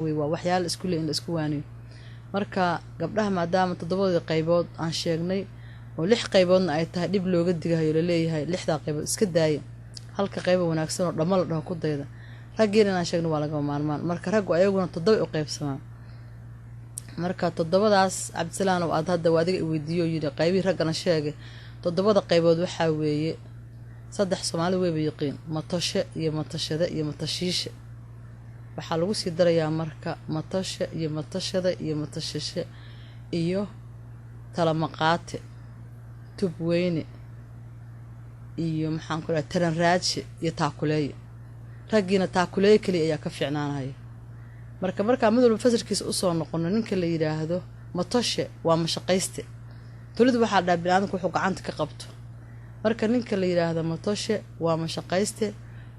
waa waxyaalo isku leeyin la isku waaniyo marka gabdhaha maadaama 7 qaybood aan sheegnay oo 6 qayboodna ay tahay dib looga digayo la leeyahay 6da qaybood iska daaya halka qayb wanaagsan oo dhamal dhaho ku dayda raggeena aan sheegno waa laga maarmaan marka raggu ayaguna 7 u qaybsamaan marka 7daas Cabdisalaan oo aad hadda waadiga weydiiyo yiri qaybi ragana sheegay 7 qaybood waxa weeye 3 Soomaali way yaqiin matoshe iyo matashada iyo matashiisha waxa lagu sii darayaa marka matoshe iyo matashada iyo matashishe iyo talamaqaate tubweyne iyo maxaan ku raad taran raaji iyo taakuleey ragina taakuleey kali ayaa ka fiicnaanaya marka madal fasirkiisa u soo noqono ninka la yiraahdo matoshe waa mashaqayste tulidu waxa dhaabinaanku wuxuu gacanta ka qabto marka ninka la yiraahdo matoshe waa mashaqayste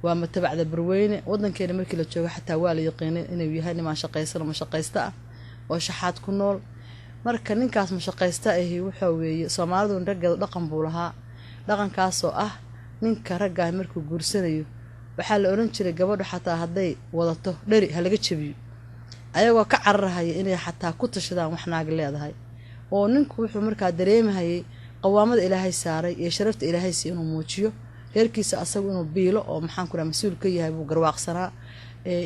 waa matabacda barweyne wadankeena markii la joogo xataa waa la yaqiinay inuu yahay niman shaqaysan mashaqaysta ah oo shaxaad ku nool marka ninkaas mashaqaysta ah wuxuu weeye Soomaalidu raggeeda dhaqan buu lahaa dhaqankaas oo ah ninka ragga markuu guursanayo waxa la oran jiray gabadhu xataa haday wadato dhari halaga jabiyo ayagoo ka cararahaya inay xataa ku tashadaan wax naag leedahay oo ninku wuxuu markaa dareemahayay qawaamada Ilaahay saaray iyo sharafta Ilaahay si inuu muujiyo reerkiisa asagu inuu biilo oo maxaan ku mas'uul ka yahay buu garwaaqsanaa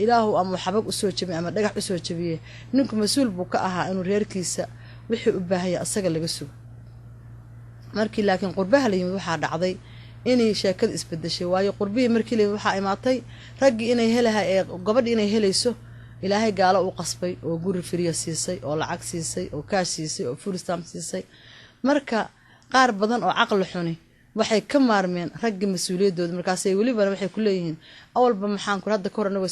Ilaahu ama xabag u soo jabiyay ama dhagax u soo jabiyay ninku mas'uul buu ka ahaa inuu reerkiisa wixii u baahan asaga laga sugo markii laakiin qurbaha la yimid waxa dhacday inay sheekad isbedeshay waayo qurbihii markii la waxa imaatay raggi inay helahay ee gabadh inay helayso Ilaahay gaalo u qasbay oo guri firiya siisay oo lacag siisay oo kaash siisay oo full stamp siisay marka qaar badan oo aqal xuni waxay ka maarmeen ragga mas'uuliyadooda markaas ay waliba waxay ku leeyihiin awalba maxaan ku hadda kor anagu